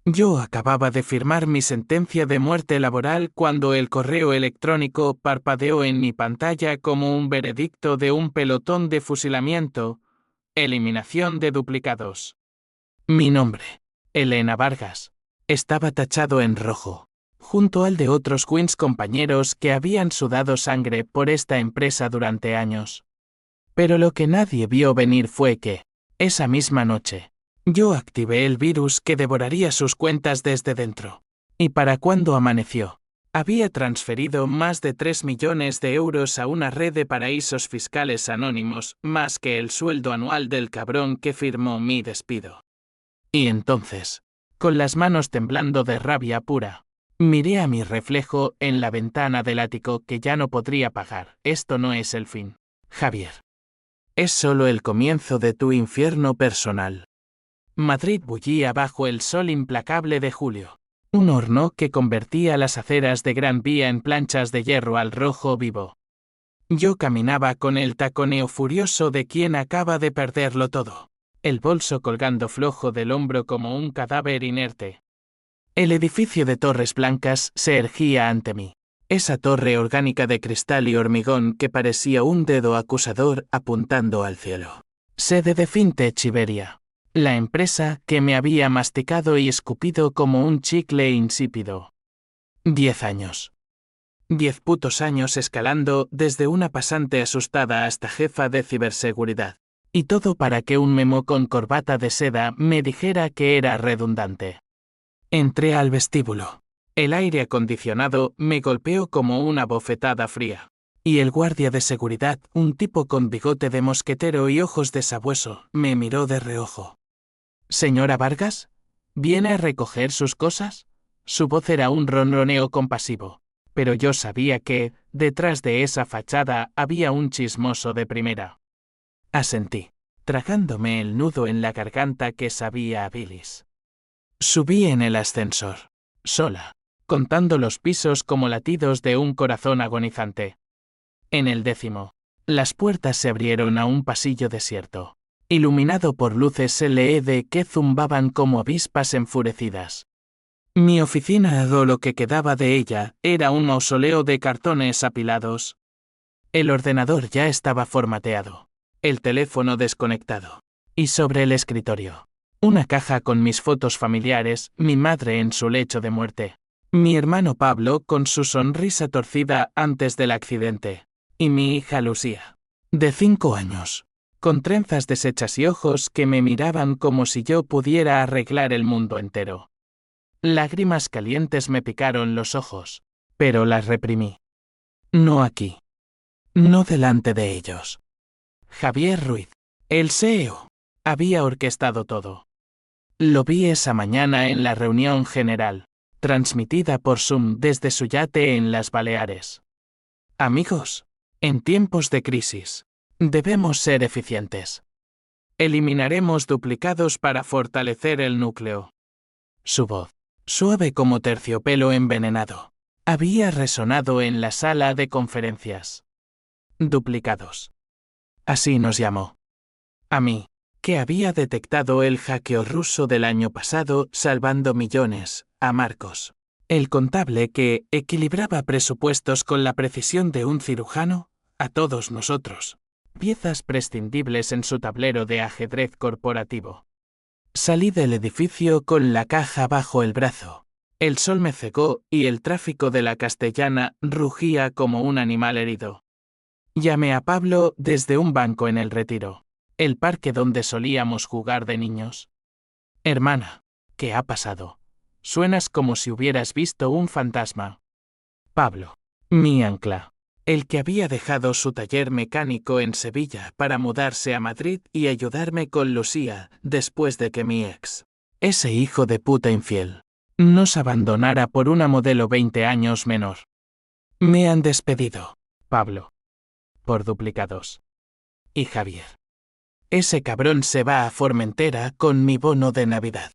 Yo acababa de firmar mi sentencia de muerte laboral cuando el correo electrónico parpadeó en mi pantalla como un veredicto de un pelotón de fusilamiento. Eliminación de duplicados. Mi nombre, Elena Vargas, estaba tachado en rojo, junto al de otros Queens compañeros que habían sudado sangre por esta empresa durante años. Pero lo que nadie vio venir fue que, esa misma noche, yo activé el virus que devoraría sus cuentas desde dentro. Y para cuando amaneció, había transferido más de 3 millones de euros a una red de paraísos fiscales anónimos, más que el sueldo anual del cabrón que firmó mi despido. Y entonces, con las manos temblando de rabia pura, miré a mi reflejo en la ventana del ático que ya no podría pagar. Esto no es el fin, Javier. Es solo el comienzo de tu infierno personal. Madrid bullía bajo el sol implacable de julio. Un horno que convertía las aceras de Gran Vía en planchas de hierro al rojo vivo. Yo caminaba con el taconeo furioso de quien acaba de perderlo todo, el bolso colgando flojo del hombro como un cadáver inerte. El edificio de torres blancas se erguía ante mí. Esa torre orgánica de cristal y hormigón que parecía un dedo acusador apuntando al cielo. Sede de Fintech Iberia. La empresa que me había masticado y escupido como un chicle insípido. 10 años. 10 putos años escalando desde una pasante asustada hasta jefa de ciberseguridad. Y todo para que un memo con corbata de seda me dijera que era redundante. Entré al vestíbulo. El aire acondicionado me golpeó como una bofetada fría. Y el guardia de seguridad, un tipo con bigote de mosquetero y ojos de sabueso, me miró de reojo. ¿Señora Vargas? ¿Viene a recoger sus cosas? Su voz era un ronroneo compasivo, pero yo sabía que, detrás de esa fachada, había un chismoso de primera. Asentí, tragándome el nudo en la garganta que sabía a bilis. Subí en el ascensor, sola, contando los pisos como latidos de un corazón agonizante. En el 10º, las puertas se abrieron a un pasillo desierto, iluminado por luces LED que zumbaban como avispas enfurecidas. Mi oficina, o lo que quedaba de ella, era un mausoleo de cartones apilados. El ordenador ya estaba formateado, el teléfono desconectado, y sobre el escritorio, una caja con mis fotos familiares, mi madre en su lecho de muerte, mi hermano Pablo con su sonrisa torcida antes del accidente, y mi hija Lucía, de 5 años, con trenzas deshechas y ojos que me miraban como si yo pudiera arreglar el mundo entero. Lágrimas calientes me picaron los ojos, pero las reprimí. No aquí. No delante de ellos. Javier Ruiz, el CEO, había orquestado todo. Lo vi esa mañana en la reunión general, transmitida por Zoom desde su yate en las Baleares. Amigos, en tiempos de crisis, debemos ser eficientes. Eliminaremos duplicados para fortalecer el núcleo. Su voz, suave como terciopelo envenenado, había resonado en la sala de conferencias. Duplicados. Así nos llamó. A mí, que había detectado el hackeo ruso del año pasado salvando millones, a Marcos, el contable que equilibraba presupuestos con la precisión de un cirujano, a todos nosotros, piezas prescindibles en su tablero de ajedrez corporativo. Salí del edificio con la caja bajo el brazo. El sol me cegó y el tráfico de la Castellana rugía como un animal herido. Llamé a Pablo desde un banco en el Retiro, el parque donde solíamos jugar de niños. Hermana, ¿qué ha pasado? Suenas como si hubieras visto un fantasma. Pablo, mi ancla, el que había dejado su taller mecánico en Sevilla para mudarse a Madrid y ayudarme con Lucía después de que mi ex, ese hijo de puta infiel, nos abandonara por una modelo 20 años menor. Me han despedido, Pablo. Por duplicados. Y Javier. Ese cabrón se va a Formentera con mi bono de Navidad.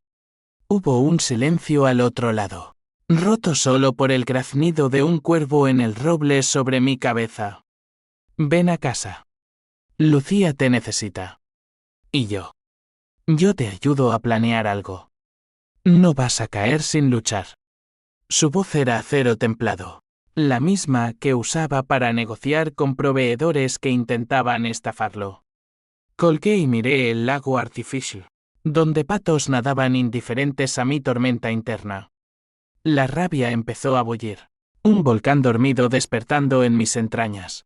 Hubo un silencio al otro lado, roto solo por el graznido de un cuervo en el roble sobre mi cabeza. Ven a casa. Lucía te necesita. Y yo. Yo te ayudo a planear algo. No vas a caer sin luchar. Su voz era acero templado, la misma que usaba para negociar con proveedores que intentaban estafarlo. Colgué y miré el lago Artificial, donde patos nadaban indiferentes a mi tormenta interna. La rabia empezó a bullir, un volcán dormido despertando en mis entrañas.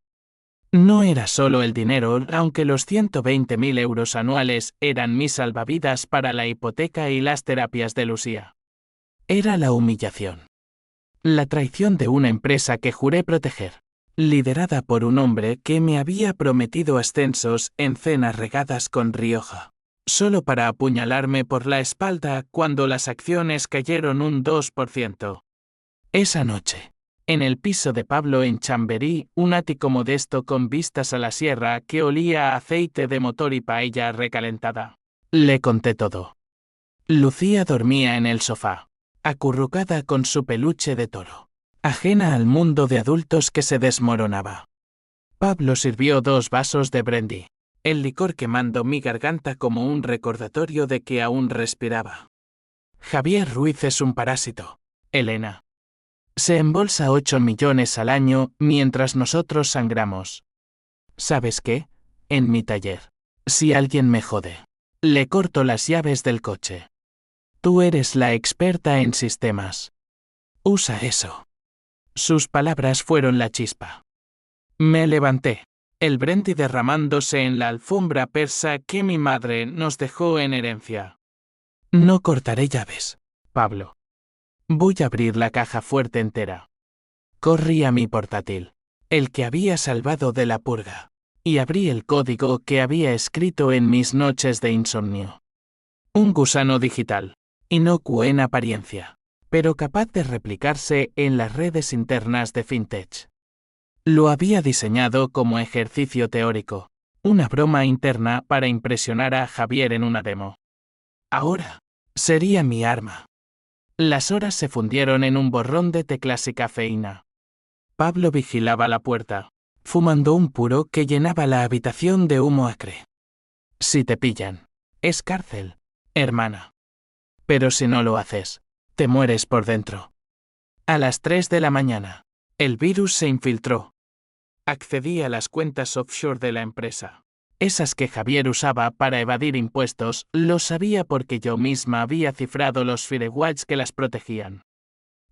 No era solo el dinero, aunque los 120.000 euros anuales eran mis salvavidas para la hipoteca y las terapias de Lucía. Era la humillación. La traición de una empresa que juré proteger, liderada por un hombre que me había prometido ascensos en cenas regadas con Rioja, solo para apuñalarme por la espalda cuando las acciones cayeron un 2%. Esa noche, en el piso de Pablo en Chamberí, un ático modesto con vistas a la sierra que olía a aceite de motor y paella recalentada, le conté todo. Lucía dormía en el sofá, acurrucada con su peluche de toro, ajena al mundo de adultos que se desmoronaba. Pablo sirvió 2 vasos de brandy, el licor quemando mi garganta como un recordatorio de que aún respiraba. Javier Ruiz es un parásito, Elena. Se embolsa 8 millones al año mientras nosotros sangramos. ¿Sabes qué? En mi taller, si alguien me jode, le corto las llaves del coche. Tú eres la experta en sistemas. Usa eso. Sus palabras fueron la chispa. Me levanté, el brandy derramándose en la alfombra persa que mi madre nos dejó en herencia. No cortaré llaves, Pablo. Voy a abrir la caja fuerte entera. Corrí a mi portátil, el que había salvado de la purga, y abrí el código que había escrito en mis noches de insomnio. Un gusano digital, inocuo en apariencia, pero capaz de replicarse en las redes internas de FinTech. Lo había diseñado como ejercicio teórico, una broma interna para impresionar a Javier en una demo. Ahora, sería mi arma. Las horas se fundieron en un borrón de teclas y cafeína. Pablo vigilaba la puerta, fumando un puro que llenaba la habitación de humo acre. Si te pillan, es cárcel, hermana. Pero si no lo haces, te mueres por dentro. A las 3 de la mañana, el virus se infiltró. Accedí a las cuentas offshore de la empresa. Esas que Javier usaba para evadir impuestos, lo sabía porque yo misma había cifrado los firewalls que las protegían.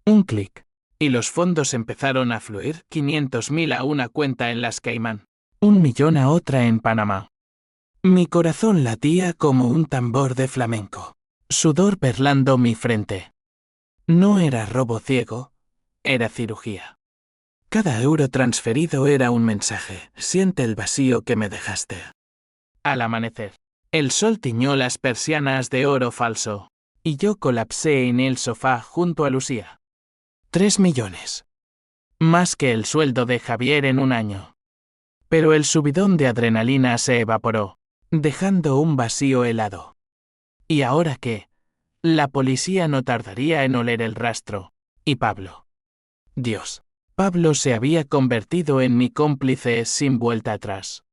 Un clic, y los fondos empezaron a fluir, 500.000 a una cuenta en las Caimán, 1 millón a otra en Panamá. Mi corazón latía como un tambor de flamenco, sudor perlando mi frente. No era robo ciego, era cirugía. Cada euro transferido era un mensaje, siente el vacío que me dejaste. Al amanecer, el sol tiñó las persianas de oro falso, y yo colapsé en el sofá junto a Lucía. 3 millones. Más que el sueldo de Javier en un año. Pero el subidón de adrenalina se evaporó, dejando un vacío helado. ¿Y ahora qué? La policía no tardaría en oler el rastro. ¿Y Pablo? Dios. Pablo se había convertido en mi cómplice sin vuelta atrás.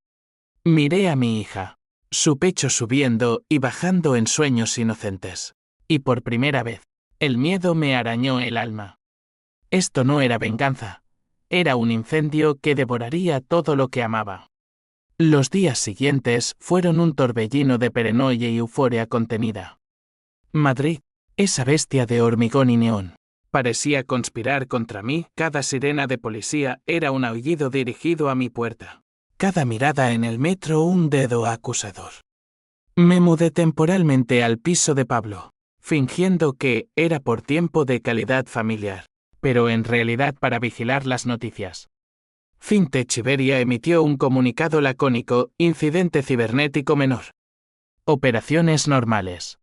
Miré a mi hija, su pecho subiendo y bajando en sueños inocentes. Y por primera vez, el miedo me arañó el alma. Esto no era venganza, era un incendio que devoraría todo lo que amaba. Los días siguientes fueron un torbellino de paranoia y euforia contenida. Madrid, esa bestia de hormigón y neón, parecía conspirar contra mí. Cada sirena de policía era un aullido dirigido a mi puerta. Cada mirada en el metro un dedo acusador. Me mudé temporalmente al piso de Pablo, fingiendo que era por tiempo de calidad familiar, pero en realidad para vigilar las noticias. FinTech Iberia emitió un comunicado lacónico: incidente cibernético menor. Operaciones normales.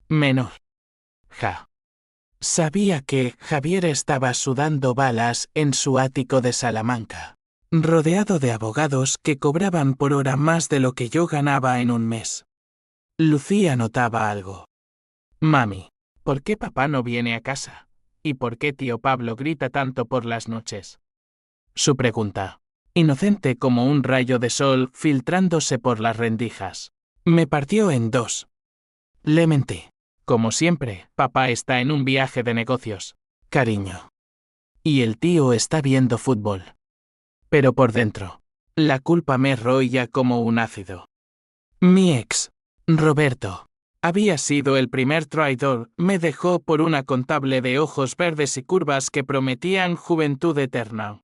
Menor. Ja. Sabía que Javier estaba sudando balas en su ático de Salamanca, rodeado de abogados que cobraban por hora más de lo que yo ganaba en un mes. Lucía notaba algo. Mami, ¿por qué papá no viene a casa? ¿Y por qué tío Pablo grita tanto por las noches? Su pregunta, inocente como un rayo de sol filtrándose por las rendijas, me partió en dos. Le mentí. Como siempre, papá está en un viaje de negocios, cariño. Y el tío está viendo fútbol. Pero por dentro, la culpa me rolla como un ácido. Mi ex, Roberto, había sido el primer traidor, me dejó por una contable de ojos verdes y curvas que prometían juventud eterna.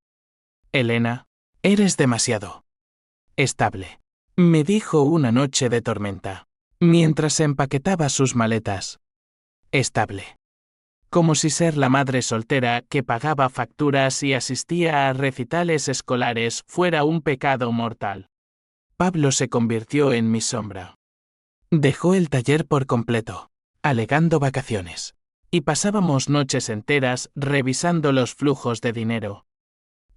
Elena, eres demasiado estable, me dijo una noche de tormenta, mientras empaquetaba sus maletas. Estable. Como si ser la madre soltera que pagaba facturas y asistía a recitales escolares fuera un pecado mortal. Pablo se convirtió en mi sombra. Dejó el taller por completo, alegando vacaciones. Y pasábamos noches enteras revisando los flujos de dinero.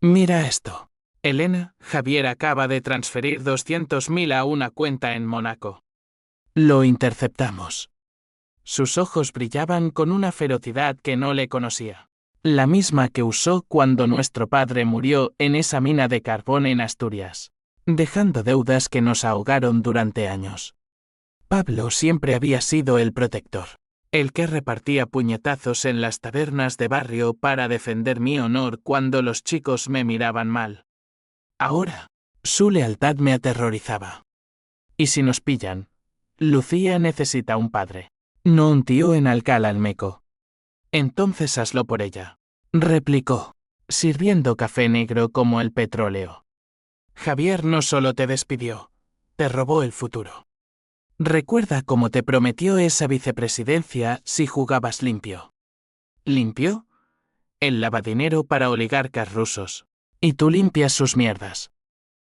Mira esto. Elena, Javier acaba de transferir 200.000 a una cuenta en Mónaco. Lo interceptamos. Sus ojos brillaban con una ferocidad que no le conocía. La misma que usó cuando nuestro padre murió en esa mina de carbón en Asturias, dejando deudas que nos ahogaron durante años. Pablo siempre había sido el protector, el que repartía puñetazos en las tabernas de barrio para defender mi honor cuando los chicos me miraban mal. Ahora, su lealtad me aterrorizaba. Y si nos pillan, Lucía necesita un padre, no un tío en Alcalá el Meco. Entonces hazlo por ella, replicó, sirviendo café negro como el petróleo. Javier no solo te despidió, te robó el futuro. Recuerda cómo te prometió esa vicepresidencia si jugabas limpio. ¿Limpio? Él lava dinero para oligarcas rusos. Y tú limpias sus mierdas.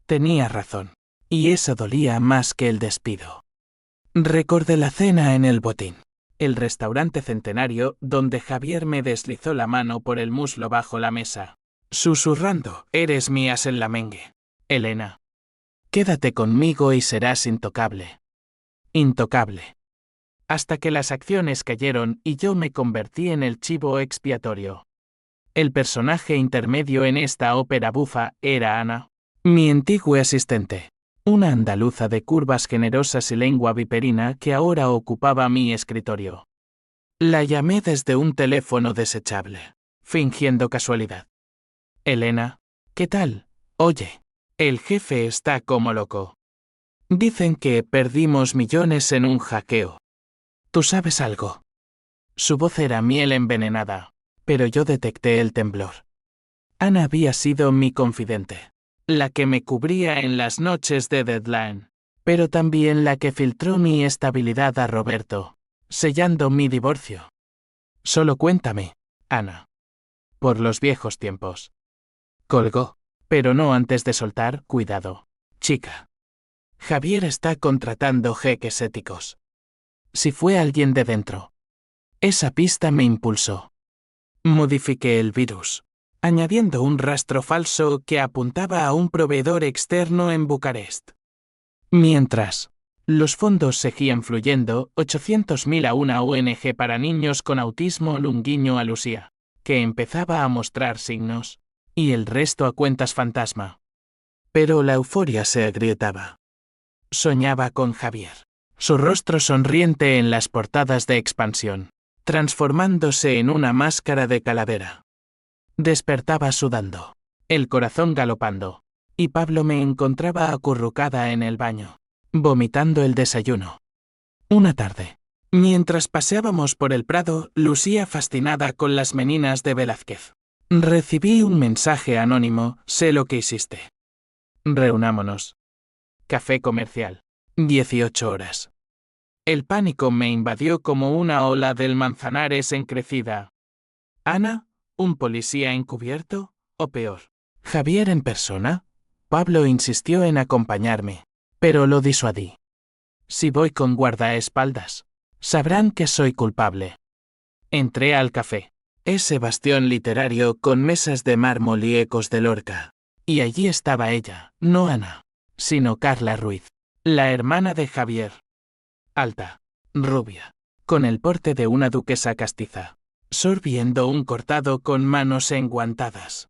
Tenía razón. Y eso dolía más que el despido. Recordé la cena en el Botín, el restaurante centenario donde Javier me deslizó la mano por el muslo bajo la mesa, susurrando, eres mi as en la mengue. Elena. Quédate conmigo y serás intocable. Intocable. Hasta que las acciones cayeron y yo me convertí en el chivo expiatorio. El personaje intermedio en esta ópera bufa era Ana, mi antigua asistente, una andaluza de curvas generosas y lengua viperina que ahora ocupaba mi escritorio. La llamé desde un teléfono desechable, fingiendo casualidad. Elena, ¿qué tal? Oye, el jefe está como loco. Dicen que perdimos millones en un hackeo. ¿Tú sabes algo? Su voz era miel envenenada, pero yo detecté el temblor. Ana había sido mi confidente, la que me cubría en las noches de deadline, pero también la que filtró mi estabilidad a Roberto, sellando mi divorcio. Solo cuéntame, Ana. Por los viejos tiempos. Colgó, pero no antes de soltar, cuidado, chica. Javier está contratando jeques éticos. Si fue alguien de dentro. Esa pista me impulsó. Modifiqué el virus, añadiendo un rastro falso que apuntaba a un proveedor externo en Bucarest. Mientras, los fondos seguían fluyendo, 800.000 a una ONG para niños con autismo lunguiño a Lucía, que empezaba a mostrar signos, y el resto a cuentas fantasma. Pero la euforia se agrietaba. Soñaba con Javier, su rostro sonriente en las portadas de Expansión, transformándose en una máscara de calavera. Despertaba sudando, el corazón galopando, y Pablo me encontraba acurrucada en el baño, vomitando el desayuno. Una tarde, mientras paseábamos por el Prado, Lucía fascinada con las meninas de Velázquez. Recibí un mensaje anónimo, sé lo que hiciste. Reunámonos. Café comercial. 18 horas. El pánico me invadió como una ola del Manzanares en crecida. ¿Ana? ¿Un policía encubierto? ¿O peor? ¿Javier en persona? Pablo insistió en acompañarme, pero lo disuadí. Si voy con guardaespaldas, sabrán que soy culpable. Entré al café, ese bastión literario con mesas de mármol y ecos de Lorca. Y allí estaba ella, no Ana, sino Carla Ruiz, la hermana de Javier. Alta, rubia, con el porte de una duquesa castiza, sorbiendo un cortado con manos enguantadas.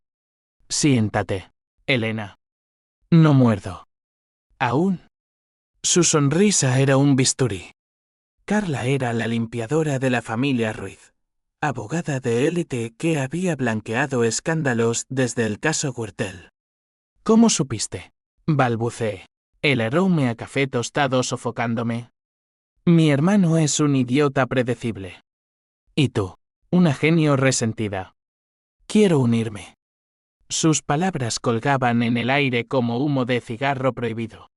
Siéntate, Elena. No muerdo. Aún. Su sonrisa era un bisturí. Carla era la limpiadora de la familia Ruiz, abogada de élite que había blanqueado escándalos desde el caso Gürtel. ¿Cómo supiste? Balbuceé. El aroma a café tostado sofocándome. Mi hermano es un idiota predecible. ¿Y tú? Una genio resentida. Quiero unirme. Sus palabras colgaban en el aire como humo de cigarro prohibido.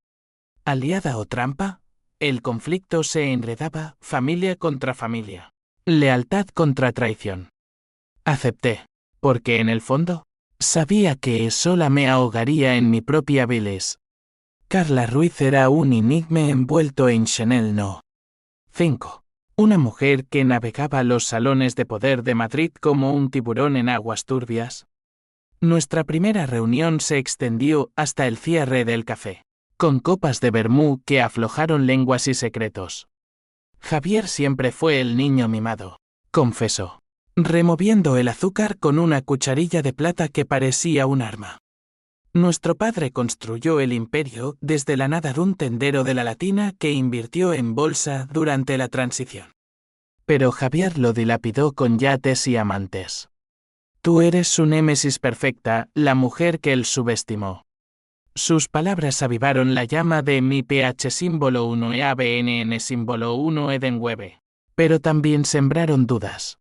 ¿Aliada o trampa? El conflicto se enredaba, familia contra familia. Lealtad contra traición. Acepté, porque en el fondo, sabía que sola me ahogaría en mi propia bilis. Carla Ruiz era un enigma envuelto en Chanel No. 5. Una mujer que navegaba los salones de poder de Madrid como un tiburón en aguas turbias. Nuestra primera reunión se extendió hasta el cierre del café, con copas de vermú que aflojaron lenguas y secretos. Javier siempre fue el niño mimado, confesó, removiendo el azúcar con una cucharilla de plata que parecía un arma. Nuestro padre construyó el imperio desde la nada de un tendero de la Latina que invirtió en bolsa durante la transición. Pero Javier lo dilapidó con yates y amantes. Tú eres su némesis perfecta, la mujer que él subestimó. Sus palabras avivaron la llama de mi pH símbolo 1 e ABNN símbolo 1 Edenwebe. Pero también sembraron dudas.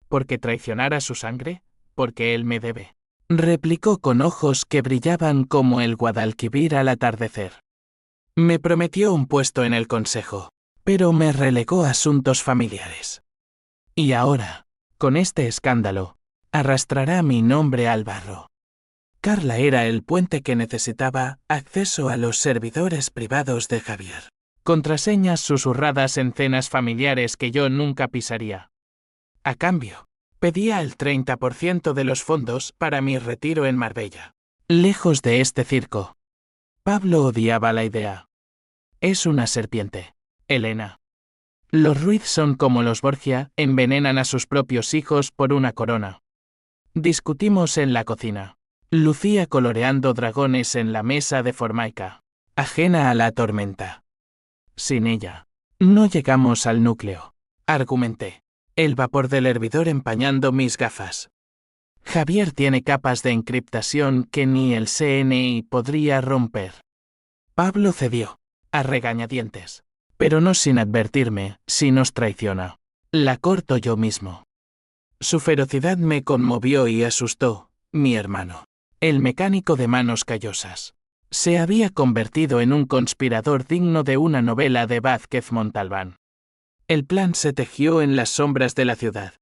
¿Por qué traicionara su sangre? Porque él me debe. Replicó con ojos que brillaban como el Guadalquivir al atardecer. Me prometió un puesto en el consejo, pero me relegó a asuntos familiares. Y ahora, con este escándalo, arrastrará mi nombre al barro. Carla era el puente que necesitaba, acceso a los servidores privados de Javier. Contraseñas susurradas en cenas familiares que yo nunca pisaría. A cambio, pedía el 30% de los fondos para mi retiro en Marbella. Lejos de este circo. Pablo odiaba la idea. Es una serpiente, Elena. Los Ruiz son como los Borgia, envenenan a sus propios hijos por una corona. Discutimos en la cocina. Lucía coloreando dragones en la mesa de Formaica, ajena a la tormenta. Sin ella, no llegamos al núcleo, argumenté. El vapor del hervidor empañando mis gafas. Javier tiene capas de encriptación que ni el CNI podría romper. Pablo cedió, a regañadientes, pero no sin advertirme, si nos traiciona. La corto yo mismo. Su ferocidad me conmovió y asustó, mi hermano. El mecánico de manos callosas. Se había convertido en un conspirador digno de una novela de Vázquez Montalbán. El plan se tejió en las sombras de la ciudad.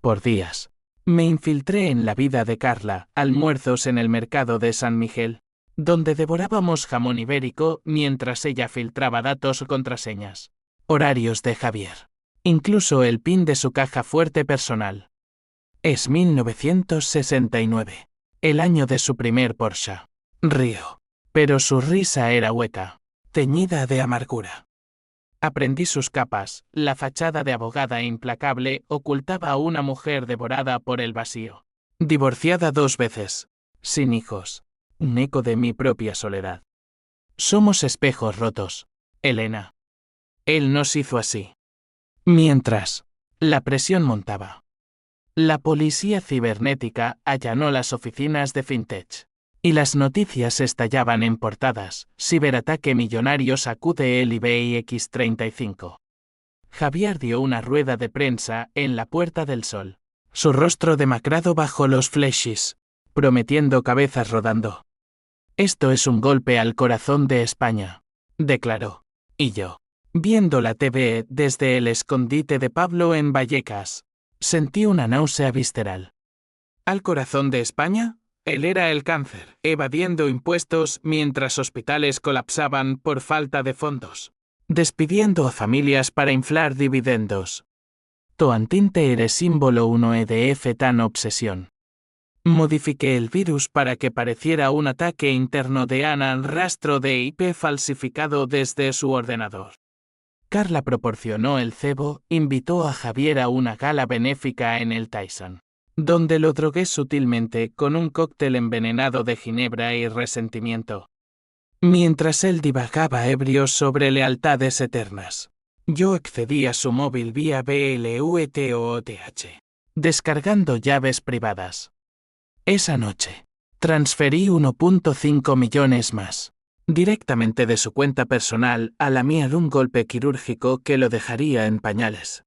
Por días, me infiltré en la vida de Carla, almuerzos en el mercado de San Miguel, donde devorábamos jamón ibérico mientras ella filtraba datos o contraseñas. Horarios de Javier. Incluso el PIN de su caja fuerte personal. Es 1969, el año de su primer Porsche. Río. Pero su risa era hueca, teñida de amargura. Aprendí sus capas, la fachada de abogada implacable ocultaba a una mujer devorada por el vacío. Divorciada 2 veces, sin hijos, un eco de mi propia soledad. Somos espejos rotos, Elena. Él nos hizo así. Mientras, la presión montaba. La policía cibernética allanó las oficinas de Fintech. Y las noticias estallaban en portadas. Ciberataque millonario sacude el IBEX 35. Javier dio una rueda de prensa en la Puerta del Sol. Su rostro demacrado bajo los flashes, prometiendo cabezas rodando. Esto es un golpe al corazón de España, declaró. Y yo, viendo la TV desde el escondite de Pablo en Vallecas, sentí una náusea visceral. ¿Al corazón de España? Él era el cáncer, evadiendo impuestos mientras hospitales colapsaban por falta de fondos, despidiendo a familias para inflar dividendos. Toantinte eres símbolo 1 EDF tan obsesión. Modifiqué el virus para que pareciera un ataque interno de Ana al rastro de IP falsificado desde su ordenador. Carla proporcionó el cebo, invitó a Javier a una gala benéfica en el Tyson, donde lo drogué sutilmente con un cóctel envenenado de ginebra y resentimiento. Mientras él divagaba ebrio sobre lealtades eternas. Yo accedí a su móvil vía BLUETOOTH, descargando llaves privadas. Esa noche, transferí 1.5 millones más, directamente de su cuenta personal a la mía de un golpe quirúrgico que lo dejaría en pañales.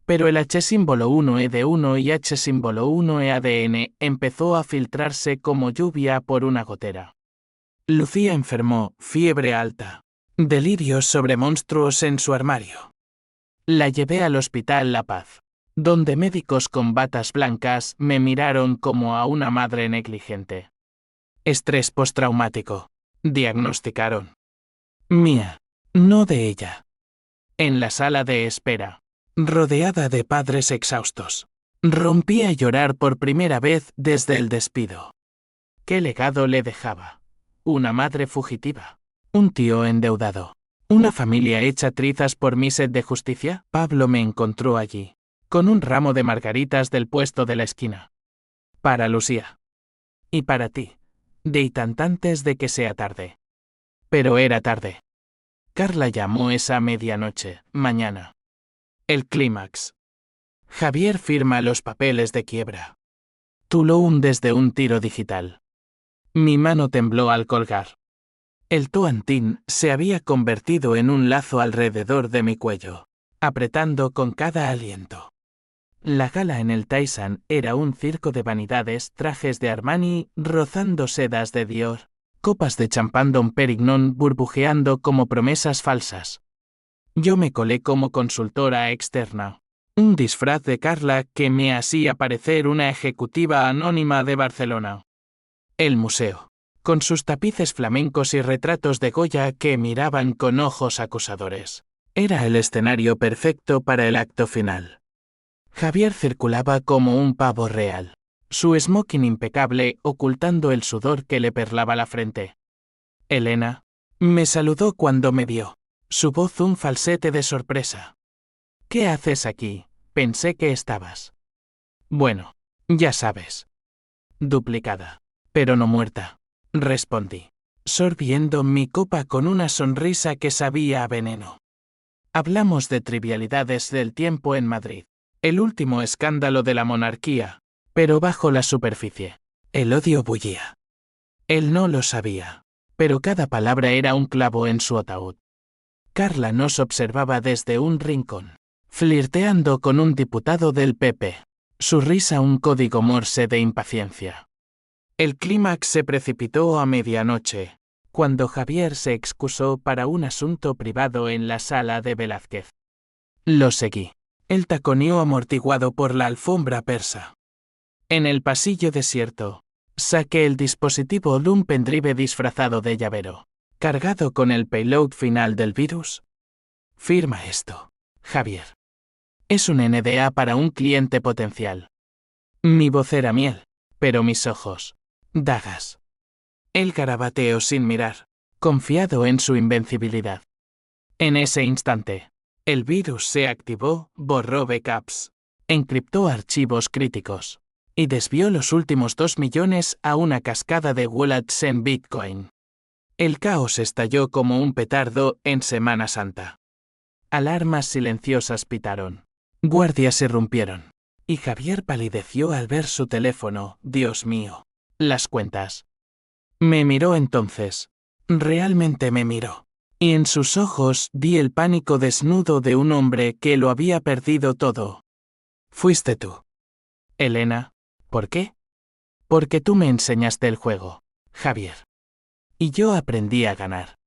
Pero el H-1E1 y H-1E-ADN empezó a filtrarse como lluvia por una gotera. Lucía enfermó, fiebre alta, delirios sobre monstruos en su armario. La llevé al Hospital La Paz, donde médicos con batas blancas me miraron como a una madre negligente. Estrés postraumático, diagnosticaron. Mía, no de ella. En la sala de espera, rodeada de padres exhaustos, rompí a llorar por primera vez desde el despido. ¿Qué legado le dejaba? Una madre fugitiva, un tío endeudado, una familia hecha trizas por mi sed de justicia. Pablo me encontró allí, con un ramo de margaritas del puesto de la esquina. Para Lucía. Y para ti. Antes de que sea tarde. Pero era tarde. Carla llamó esa medianoche, mañana. El clímax. Javier firma los papeles de quiebra. Tú lo hundes de un tiro digital. Mi mano tembló al colgar. El toantín se había convertido en un lazo alrededor de mi cuello, apretando con cada aliento. La gala en el Tyson era un circo de vanidades, trajes de Armani, rozando sedas de Dior, copas de champán Dom Perignon burbujeando como promesas falsas. Yo me colé como consultora externa. Un disfraz de Carla que me hacía parecer una ejecutiva anónima de Barcelona. El museo, con sus tapices flamencos y retratos de Goya que miraban con ojos acusadores, era el escenario perfecto para el acto final. Javier circulaba como un pavo real, su smoking impecable ocultando el sudor que le perlaba la frente. Elena me saludó cuando me vio, su voz un falsete de sorpresa. ¿Qué haces aquí? Pensé que estabas. Bueno, ya sabes. Duplicada, pero no muerta, respondí, sorbiendo mi copa con una sonrisa que sabía a veneno. Hablamos de trivialidades del tiempo en Madrid, el último escándalo de la monarquía, pero bajo la superficie, el odio bullía. Él no lo sabía, pero cada palabra era un clavo en su ataúd. Carla nos observaba desde un rincón, flirteando con un diputado del PP, su risa un código morse de impaciencia. El clímax se precipitó a medianoche, cuando Javier se excusó para un asunto privado en la sala de Velázquez. Lo seguí. Él taconeó amortiguado por la alfombra persa. En el pasillo desierto, saqué el dispositivo Loom Pendrive disfrazado de llavero, cargado con el payload final del virus. Firma esto, Javier. Es un NDA para un cliente potencial. Mi voz era miel, pero mis ojos, dagas. Él garabateó sin mirar, confiado en su invencibilidad. En ese instante, el virus se activó, borró backups, encriptó archivos críticos y desvió los últimos 2 millones a una cascada de wallets en Bitcoin. El caos estalló como un petardo en Semana Santa. Alarmas silenciosas pitaron. Guardias irrumpieron. Y Javier palideció al ver su teléfono. Dios mío. Las cuentas. Me miró entonces. Realmente me miró. Y en sus ojos vi el pánico desnudo de un hombre que lo había perdido todo. Fuiste tú. Elena. ¿Por qué? Porque tú me enseñaste el juego, Javier. Y yo aprendí a ganar.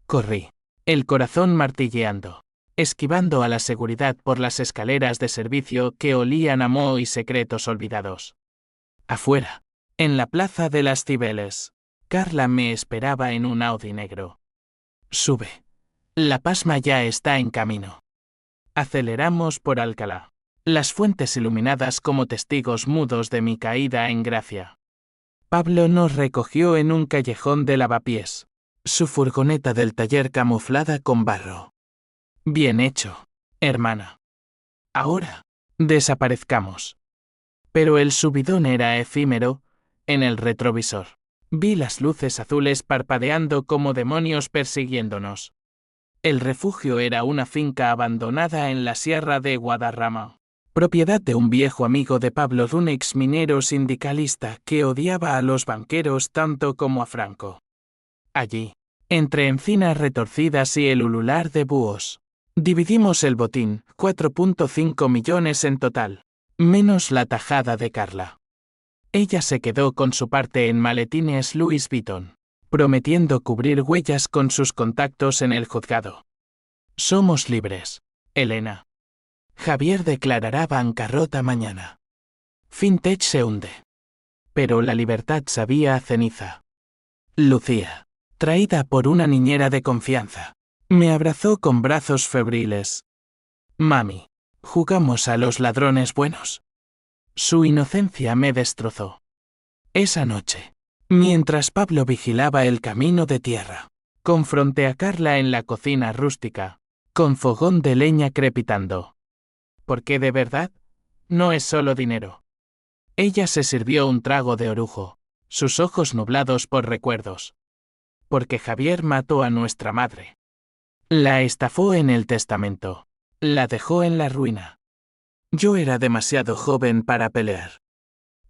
Corrí, el corazón martilleando, esquivando a la seguridad por las escaleras de servicio que olían a moho y secretos olvidados. Afuera, en la plaza de las Cibeles, Carla me esperaba en un Audi negro. Sube. La pasma ya está en camino. Aceleramos por Alcalá, las fuentes iluminadas como testigos mudos de mi caída en gracia. Pablo nos recogió en un callejón de lavapiés, su furgoneta del taller camuflada con barro. Bien hecho, hermana. Ahora, desaparezcamos. Pero el subidón era efímero. En el retrovisor, vi las luces azules parpadeando como demonios persiguiéndonos. El refugio era una finca abandonada en la sierra de Guadarrama, propiedad de un viejo amigo de Pablo, un ex minero sindicalista que odiaba a los banqueros tanto como a Franco. Allí, entre encinas retorcidas y el ulular de búhos, dividimos el botín, 4.5 millones en total, menos la tajada de Carla. Ella se quedó con su parte en maletines Louis Vuitton, prometiendo cubrir huellas con sus contactos en el juzgado. Somos libres, Elena. Javier declarará bancarrota mañana. Fintech se hunde. Pero la libertad sabía a ceniza. Lucía, traída por una niñera de confianza, me abrazó con brazos febriles. Mami, ¿jugamos a los ladrones buenos? Su inocencia me destrozó. Esa noche, mientras Pablo vigilaba el camino de tierra, confronté a Carla en la cocina rústica, con fogón de leña crepitando. Porque de verdad, no es solo dinero. Ella se sirvió un trago de orujo, sus ojos nublados por recuerdos. Porque Javier mató a nuestra madre. La estafó en el testamento. La dejó en la ruina. Yo era demasiado joven para pelear.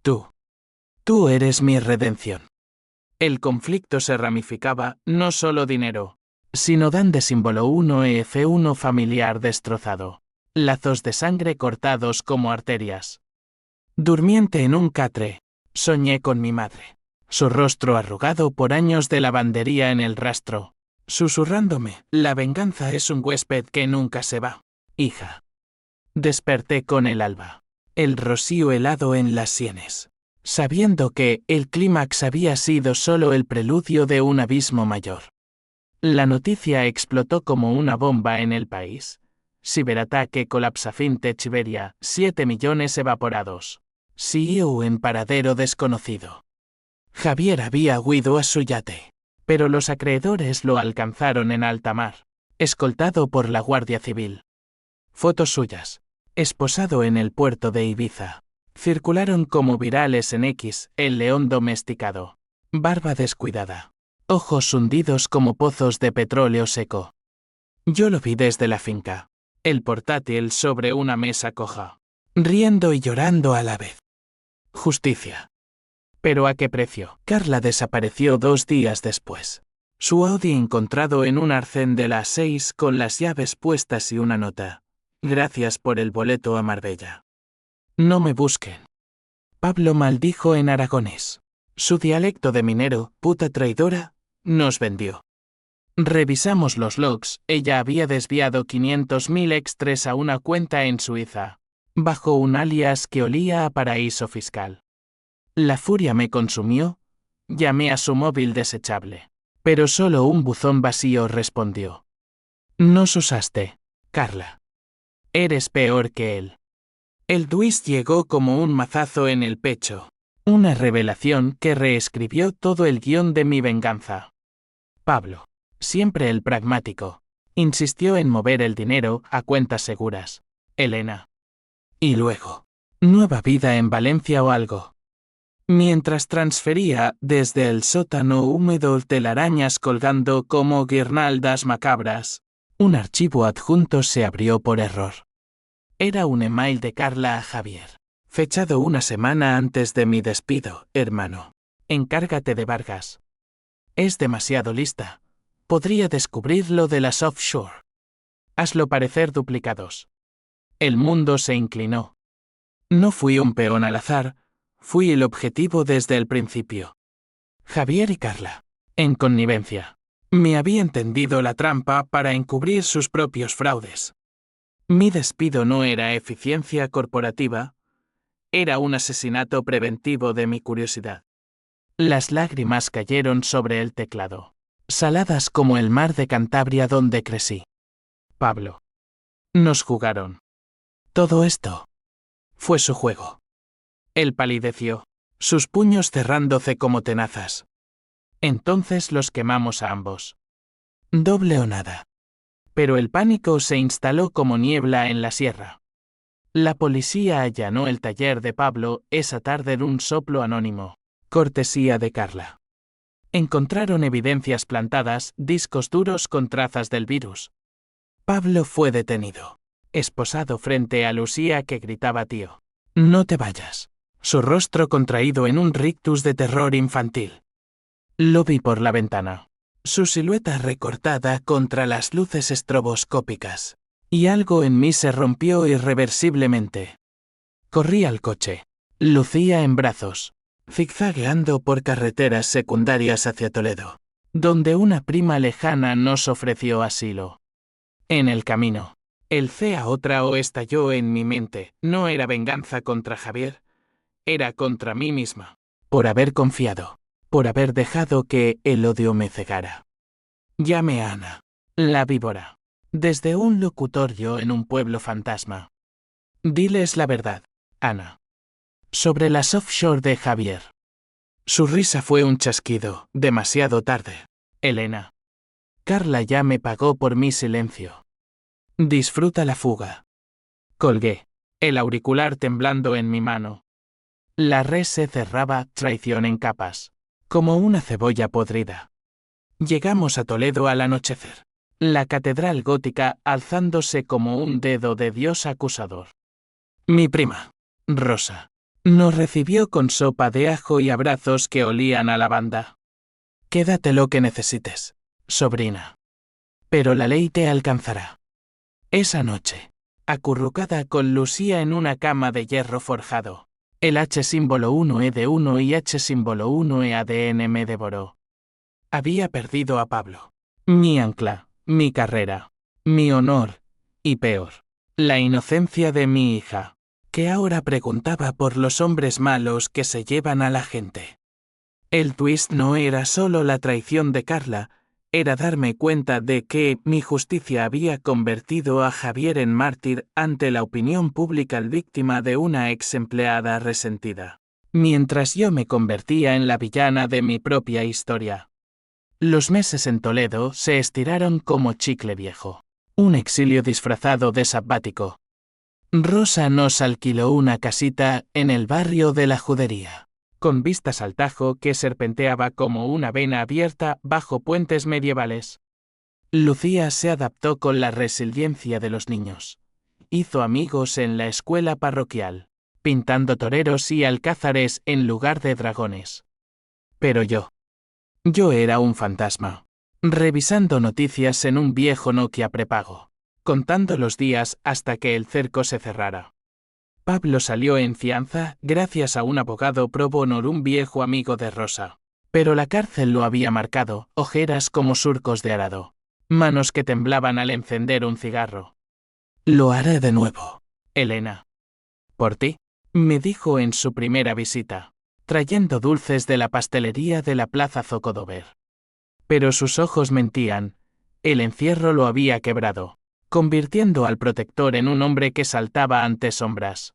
Tú eres mi redención. El conflicto se ramificaba, no solo dinero, sino dan de símbolo uno F1 familiar destrozado. Lazos de sangre cortados como arterias. Durmiente en un catre, soñé con mi madre. Su rostro arrugado por años de lavandería en el rastro, susurrándome, la venganza es un huésped que nunca se va, hija. Desperté con el alba, el rocío helado en las sienes, sabiendo que el clímax había sido solo el preludio de un abismo mayor. La noticia explotó como una bomba en el país. Ciberataque colapsa Fintech Iberia, 7 millones evaporados. CEO en paradero desconocido. Javier había huido a su yate, pero los acreedores lo alcanzaron en alta mar, escoltado por la Guardia Civil. Fotos suyas, esposado en el puerto de Ibiza, circularon como virales en X, el león domesticado. Barba descuidada, ojos hundidos como pozos de petróleo seco. Yo lo vi desde la finca. El portátil sobre una mesa coja, riendo y llorando a la vez. Justicia. ¿Pero a qué precio? Carla desapareció 2 días después. Su Audi encontrado en un arcén de las 6 con las llaves puestas y una nota. Gracias por el boleto a Marbella. No me busquen. Pablo maldijo en aragonés. Su dialecto de minero, puta traidora, nos vendió. Revisamos los logs, ella había desviado 500.000 extras a una cuenta en Suiza, bajo un alias que olía a paraíso fiscal. La furia me consumió, llamé a su móvil desechable, pero solo un buzón vacío respondió. Nos usaste, Carla. Eres peor que él. El twist llegó como un mazazo en el pecho, una revelación que reescribió todo el guión de mi venganza. Pablo, siempre el pragmático, insistió en mover el dinero a cuentas seguras. Elena. Y luego, nueva vida en Valencia o algo. Mientras transfería desde el sótano húmedo telarañas colgando como guirnaldas macabras, un archivo adjunto se abrió por error. Era un email de Carla a Javier, fechado una semana antes de mi despido, hermano. Encárgate de Vargas. Es demasiado lista. Podría descubrir lo de las offshore. Hazlo parecer duplicados. El mundo se inclinó. No fui un peón al azar, fui el objetivo desde el principio. Javier y Carla, en connivencia, me habían tendido la trampa para encubrir sus propios fraudes. Mi despido no era eficiencia corporativa, era un asesinato preventivo de mi curiosidad. Las lágrimas cayeron sobre el teclado, saladas como el mar de Cantabria donde crecí. Pablo. Nos jugaron. Todo esto fue su juego. Él palideció, sus puños cerrándose como tenazas. Entonces los quemamos a ambos. Doble o nada. Pero el pánico se instaló como niebla en la sierra. La policía allanó el taller de Pablo esa tarde en un soplo anónimo, cortesía de Carla. Encontraron evidencias plantadas, discos duros con trazas del virus, Pablo fue detenido, esposado frente a Lucía que gritaba tío. No te vayas. Su rostro contraído en un rictus de terror infantil. Lo vi por la ventana. Su silueta recortada contra las luces estroboscópicas. Y algo en mí se rompió irreversiblemente. Corrí al coche. Lucía en brazos, zigzagueando por carreteras secundarias hacia Toledo, donde una prima lejana nos ofreció asilo. En el camino, el CEA otra o estalló en mi mente. No era venganza contra Javier, era contra mí misma. Por haber confiado, por haber dejado que el odio me cegara. Llamé a Ana, la víbora, desde un locutorio en un pueblo fantasma. Diles la verdad, Ana. Sobre las offshore de Javier. Su risa fue un chasquido, demasiado tarde. Elena. Carla ya me pagó por mi silencio. Disfruta la fuga. Colgué, el auricular temblando en mi mano. La red se cerraba, traición en capas, como una cebolla podrida. Llegamos a Toledo al anochecer. La catedral gótica alzándose como un dedo de Dios acusador. Mi prima, Rosa, nos recibió con sopa de ajo y abrazos que olían a lavanda. Quédate lo que necesites, sobrina. Pero la ley te alcanzará. Esa noche, acurrucada con Lucía en una cama de hierro forjado, el H símbolo 1E1 y H símbolo 1E me devoró. Había perdido a Pablo. Mi ancla, mi carrera, mi honor, y peor, la inocencia de mi hija, que ahora preguntaba por los hombres malos que se llevan a la gente. El twist no era solo la traición de Carla, era darme cuenta de que mi justicia había convertido a Javier en mártir ante la opinión pública víctima de una ex empleada resentida, mientras yo me convertía en la villana de mi propia historia. Los meses en Toledo se estiraron como chicle viejo. Un exilio disfrazado de sabático. Rosa nos alquiló una casita en el barrio de la Judería, con vistas al Tajo que serpenteaba como una vena abierta bajo puentes medievales. Lucía se adaptó con la resiliencia de los niños. Hizo amigos en la escuela parroquial, pintando toreros y alcázares en lugar de dragones. Pero yo era un fantasma, revisando noticias en un viejo Nokia prepago, contando los días hasta que el cerco se cerrara. Pablo salió en fianza gracias a un abogado pro bono, un viejo amigo de Rosa. Pero la cárcel lo había marcado, ojeras como surcos de arado, manos que temblaban al encender un cigarro. Lo haré de nuevo, Elena. Por ti, me dijo en su primera visita, trayendo dulces de la pastelería de la Plaza Zocodover. Pero sus ojos mentían, el encierro lo había quebrado, convirtiendo al protector en un hombre que saltaba ante sombras.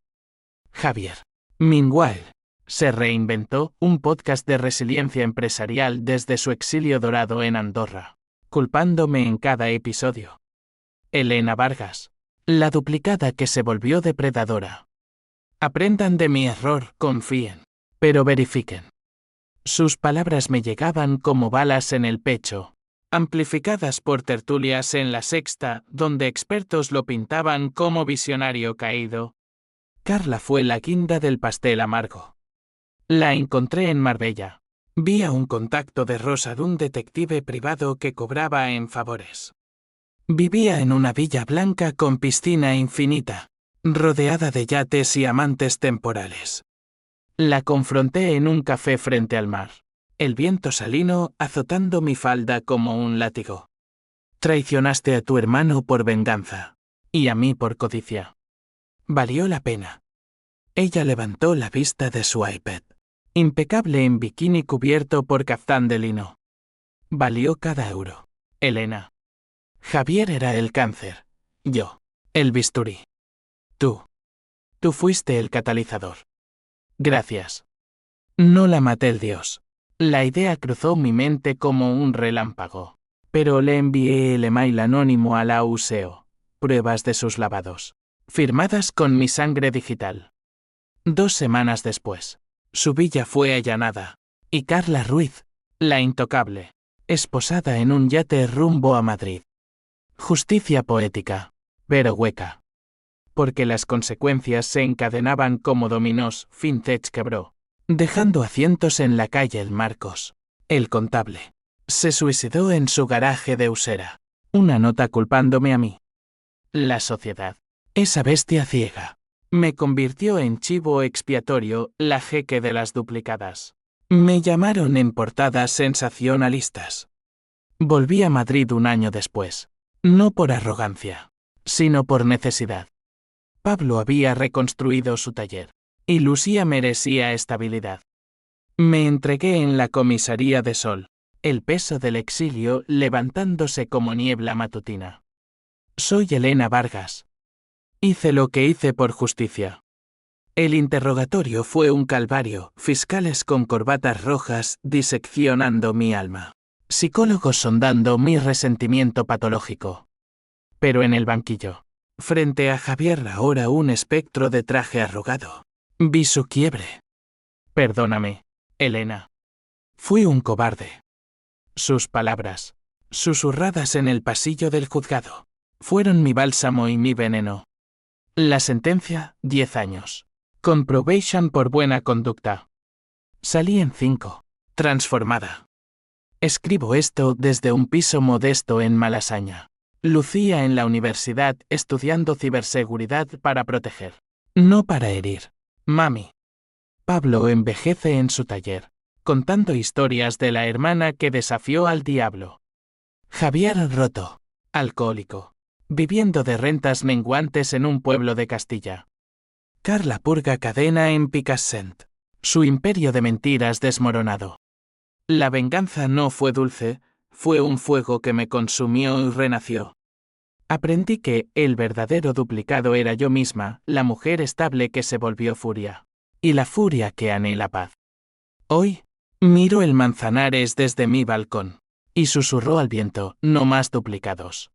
Javier, meanwhile, se reinventó, un podcast de resiliencia empresarial desde su exilio dorado en Andorra, culpándome en cada episodio. Elena Vargas, la duplicada que se volvió depredadora. Aprendan de mi error, confíen, pero verifiquen. Sus palabras me llegaban como balas en el pecho, amplificadas por tertulias en La Sexta, donde expertos lo pintaban como visionario caído. Carla fue la guinda del pastel amargo. La encontré en Marbella. Vi a un contacto de Rosa de un detective privado que cobraba en favores. Vivía en una villa blanca con piscina infinita, rodeada de yates y amantes temporales. La confronté en un café frente al mar, el viento salino azotando mi falda como un látigo. Traicionaste a tu hermano por venganza, y a mí por codicia. Valió la pena. Ella levantó la vista de su iPad, impecable en bikini cubierto por caftán de lino. Valió cada euro, Elena. Javier era el cáncer, yo, el bisturí. Tú fuiste el catalizador. Gracias. No la maté el dios. La idea cruzó mi mente como un relámpago, pero le envié el email anónimo a la USEO, pruebas de sus lavados, firmadas con mi sangre digital. 2 semanas después, su villa fue allanada, y Carla Ruiz, la intocable, esposada en un yate rumbo a Madrid. Justicia poética, pero hueca. Porque las consecuencias se encadenaban como dominós. Fintech quebró, dejando a cientos en la calle. El Marcos, el contable, se suicidó en su garaje de Usera. Una nota culpándome a mí. La sociedad, esa bestia ciega, me convirtió en chivo expiatorio. La jeque de las duplicadas. Me llamaron en portadas sensacionalistas. Volví a Madrid un año después. No por arrogancia, sino por necesidad. Pablo había reconstruido su taller, y Lucía merecía estabilidad. Me entregué en la comisaría de Sol, el peso del exilio levantándose como niebla matutina. Soy Elena Vargas. Hice lo que hice por justicia. El interrogatorio fue un calvario, fiscales con corbatas rojas diseccionando mi alma, psicólogos sondando mi resentimiento patológico. Pero en el banquillo, frente a Javier, ahora un espectro de traje arrugado, vi su quiebre. Perdóname, Elena. Fui un cobarde. Sus palabras, susurradas en el pasillo del juzgado, fueron mi bálsamo y mi veneno. La sentencia, 10 años. Con probation por buena conducta. Salí en 5, transformada. Escribo esto desde un piso modesto en Malasaña. Lucía en la universidad estudiando ciberseguridad para proteger, no para herir. Mami. Pablo envejece en su taller, contando historias de la hermana que desafió al diablo. Javier roto, alcohólico, viviendo de rentas menguantes en un pueblo de Castilla. Carla purga cadena en Picassent, su imperio de mentiras desmoronado. La venganza no fue dulce, fue un fuego que me consumió y renació. Aprendí que el verdadero duplicado era yo misma, la mujer estable que se volvió furia. Y la furia que anhela paz. Hoy, miro el Manzanares desde mi balcón. Y susurró al viento, no más duplicados.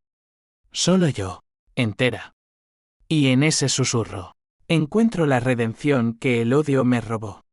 Solo yo, entera. Y en ese susurro, encuentro la redención que el odio me robó.